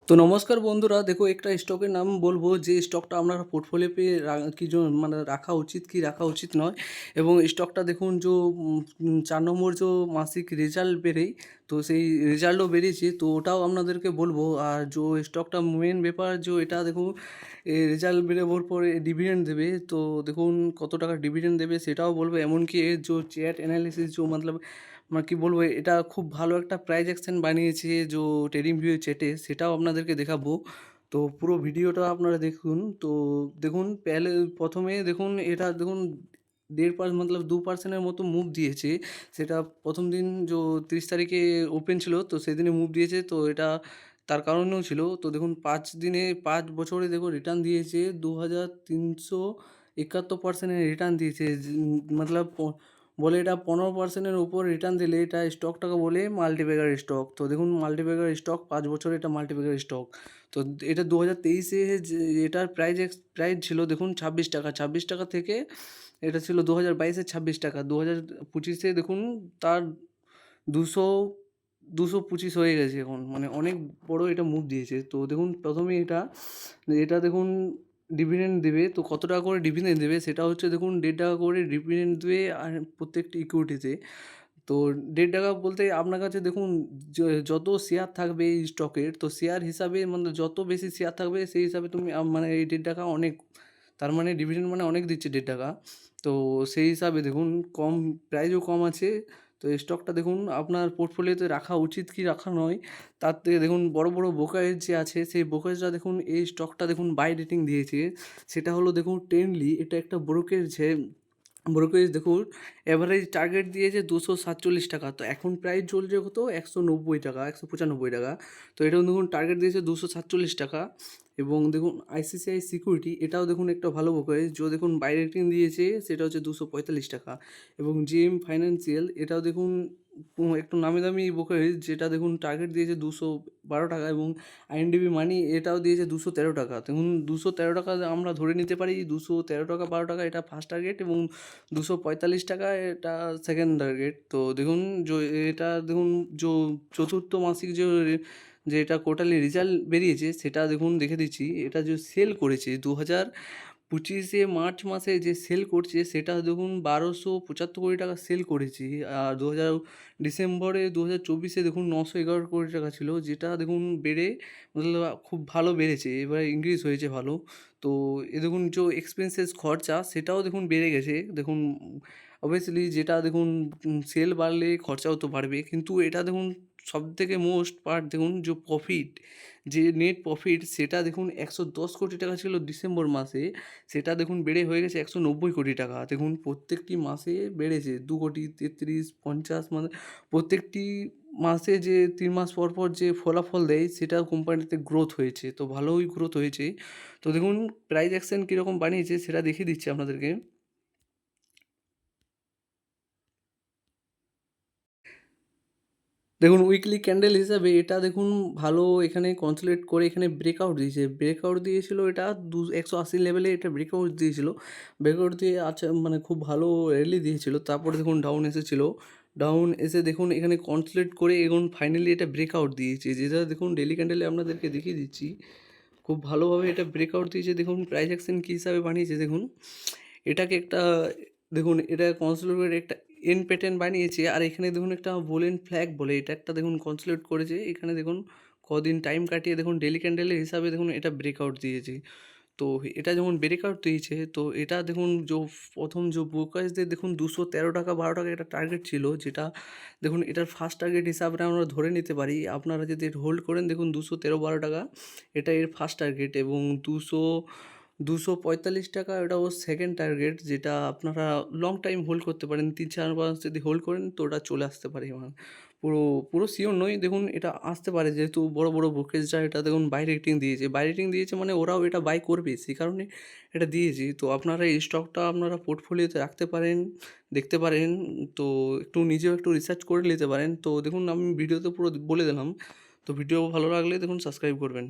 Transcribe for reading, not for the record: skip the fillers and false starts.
তো নমস্কার বন্ধুরা, দেখো একটা স্টকের নাম বলবো যে স্টকটা আপনারা পোর্টফোলিওতে কি মানে রাখা উচিত কি রাখা উচিত নয়। এবং স্টকটা দেখুন 4 নম্বর মাসিক রেজাল্ট বেরোয়, তো সেই রেজাল্টও বেরিয়েছে, তো ওটাও আপনাদেরকে বলবো। আর স্টকটা মেন ব্যাপার এটা দেখুন, রেজাল্ট বেরোবার পরে ডিভিডেন্ড দেবে, তো দেখুন কত টাকা ডিভিডেন্ড দেবে সেটাও বলবো। এমনকি এর চ্যাট অ্যানালিসিস মতলব মানে কী বলবো, এটা খুব ভালো একটা প্রাইজ অ্যাকশন বানিয়েছে ট্রেডিং ভিউ চ্যাটে, সেটাও আপনাদেরকে দেখাবো। তো পুরো ভিডিওটা আপনারা দেখুন। তো দেখুন প্রথমে দেখুন, এটা দেখুন 1.5% মতলব 2%-এর মতো মুভ দিয়েছে। সেটা প্রথম দিন 30 তারিখে ওপেন ছিল, তো সেদিনে মুভ দিয়েছে, তো এটা তার কারণেও ছিল। তো দেখুন 5 দিনে 5 বছরে দেখুন রিটার্ন দিয়েছে 2371% রিটার্ন দিয়েছে। মতলব বলে এটা 15%-এর উপর রিটার্ন দিলে এটা স্টকটাকে বলে মাল্টিব্যাগার স্টক। তো দেখুন মাল্টিব্যাগার স্টক 5 বছরে এটা মাল্টিব্যাগার স্টক। তো এটা 2023-এ যে এটার প্রাইস ছিল দেখুন 26 টাকা। 26 টাকা থেকে এটা ছিল 2022-এ 26 টাকা। 2025-এ দেখুন তার 200 225 হয়ে গেছে এখন। মানে অনেক বড় এটা মুভ দিয়েছে। তো দেখুন প্রথমে এটা দেখুন ডিভিডেন্ড দেবে। তো কত টাকা করে ডিভিডেন্ড দেবে সেটা হচ্ছে দেখুন 1.5 টাকা করে ডিভিডেন্ড দেবে আর প্রত্যেকটি ইকুইটিতে। তো 1.5 টাকা বলতে আপনার কাছে দেখুন যত শেয়ার থাকবে এই স্টকের, তো শেয়ার হিসাবে মানে যত বেশি শেয়ার থাকবে সেই হিসাবে তুমি মানে এই 1.5 টাকা অনেক, তার মানে ডিভিডেন্ড মানে অনেক দিচ্ছে 1.5 টাকা। তো সেই হিসাবে দেখুন কম, প্রাইসও কম আছে। তো এই স্টকটা দেখুন আপনার পোর্টফোলিওতে রাখা উচিত কি রাখা নয়, তার থেকে দেখুন বড় বড় ব্রোকারেজ যে আছে সেই ব্রোকারেজরা দেখুন এই স্টকটা দেখুন বাই রেটিং দিয়েছে। সেটা হলো দেখুন টেনলি, এটা একটা ব্রোকারেজ দেখুন অ্যাভারেজ টার্গেট দিয়েছে 247 টাকা। তো এখন প্রাইস চলছে কত, 190 টাকা, 195 টাকা। তো এটাও দেখুন টার্গেট দিয়েছে 247 টাকা। এবং দেখুন আইসিসিআই সিকিউরিটি, এটাও দেখুন একটা ভালো ব্রোকারেজ, দেখুন বাই রেটিং দিয়েছে সেটা হচ্ছে 245 টাকা। এবং জিএম ফাইন্যান্সিয়াল, এটাও দেখুন একটু নামি দামি ব্রোকারেজ, যেটা দেখুন টার্গেট দিয়েছে 212 টাকা। এবং আইএনডিবি মানি, এটাও দিয়েছে 213 টাকা। দেখুন 213 টাকা আমরা ধরে নিতে পারি, 213 টাকা 12 টাকা এটা ফার্স্ট টার্গেট, এবং 245 টাকা এটা সেকেন্ড টার্গেট। তো দেখুন এটা দেখুন চতুর্থ মাসিক এটা কোয়ার্টারলি রেজাল্ট বেরিয়েছে সেটা দেখুন দেখে দিচ্ছি। এটা সেল করেছে 2025-এ মার্চ মাসে যে সেল করছে সেটা দেখুন 1275 কোটি টাকা সেল করেছে। আর ডিসেম্বরে 2024-এ দেখুন 911 কোটি টাকা ছিল, যেটা দেখুন বেড়ে মতলব খুব ভালো বেড়েছে, এবার ইনক্রিজ হয়েছে ভালো। তো দেখুন এক্সপেন্সেস খরচা সেটাও দেখুন বেড়ে গেছে। দেখুন অবভিয়াসলি যেটা দেখুন সেল বাড়লে খরচাও তো বাড়বে, কিন্তু এটা দেখুন সবথেকে মোস্ট পার্ট দেখুন প্রফিট, নেট প্রফিট সেটা দেখুন 110 কোটি টাকা ছিল ডিসেম্বর মাসে, সেটা দেখুন বেড়ে হয়ে গেছে 190 কোটি টাকা। দেখুন প্রত্যেকটি মাসে বেড়েছে 2 কোটি 33 50, মানে প্রত্যেকটি মাসে যে 3 মাস পর পর যে ফলাফল দেয় সেটা কোম্পানিতে গ্রোথ হয়েছে, তো ভালোই গ্রোথ হয়েছে। তো দেখুন প্রাইস অ্যাকশন কীরকম বানিয়েছে সেটা দেখিয়ে দিচ্ছি আপনাদেরকে। দেখুন উইকলি ক্যান্ডেল হিসাবে এটা দেখুন ভালো এখানে কনসোলিডেট করে এখানে ব্রেকআউট দিয়েছিল, এটা 180 লেভেলে এটা ব্রেকআউট দিয়েছিল। ব্রেকআউট দিয়ে আচ্ছা মানে খুব ভালো র্যালি দিয়েছিল, তারপরে দেখুন ডাউন এসেছিল। ডাউন এসে দেখুন এখানে কনসোলিডেট করে এখন ফাইনালি এটা ব্রেকআউট দিয়েছে, যেটা দেখুন ডেলি ক্যান্ডেলে আপনাদেরকে দেখিয়ে দিচ্ছি। খুব ভালোভাবে এটা ব্রেকআউট দিয়েছে। দেখুন প্রাইস অ্যাকশন কী হিসাবে বানিয়েছে দেখুন, এটাকে একটা দেখুন এটা কনসোলিডেট করে একটা এন প্যাটার্ন বানিয়েছে। আর এখানে দেখুন একটা বোলেন ফ্ল্যাগ বলে এটা একটা দেখুন কনসোলিডেট করেছে। এখানে দেখুন কদিন টাইম কাটিয়ে দেখুন ডেলি ক্যান্ডেলের হিসাবে দেখুন এটা ব্রেকআউট দিয়েছে। তো এটা যেমন ব্রেকআউট দিয়েছে, তো এটা দেখুন প্রথম ব্রোকারেজদের দেখুন 213 টাকা 12 টাকা একটা টার্গেট ছিল, যেটা দেখুন এটার ফার্স্ট টার্গেট হিসাবে আমরা ধরে নিতে পারি। আপনারা যদি হোল্ড করেন দেখুন 213-12 টাকা এটা এর ফার্স্ট টার্গেট, এবং 245 টাকা এটা ওর সেকেন্ড টার্গেট, যেটা আপনারা লং টাইম হোল্ড করতে পারেন। 3-4 মাস যদি হোল্ড করেন তো ওটা চলে আসতে পারে। আমার পুরো পুরো শিওর নই, দেখুন এটা আসতে পারে, যেহেতু বড় বড় ব্রোকারেজরা এটা দেখুন বাই রেটিং দিয়েছে মানে ওরাও এটা বাই করবে, সেই কারণে এটা দিয়েছি। তো আপনারা এই স্টকটা আপনারা পোর্টফোলিওতে রাখতে পারেন, দেখতে পারেন। তো নিজেও একটু রিসার্চ করে নিতে পারেন। তো দেখুন আমি ভিডিওতে পুরো বলে দিলাম। তো ভিডিও ভালো লাগলে দেখুন সাবস্ক্রাইব করবেন।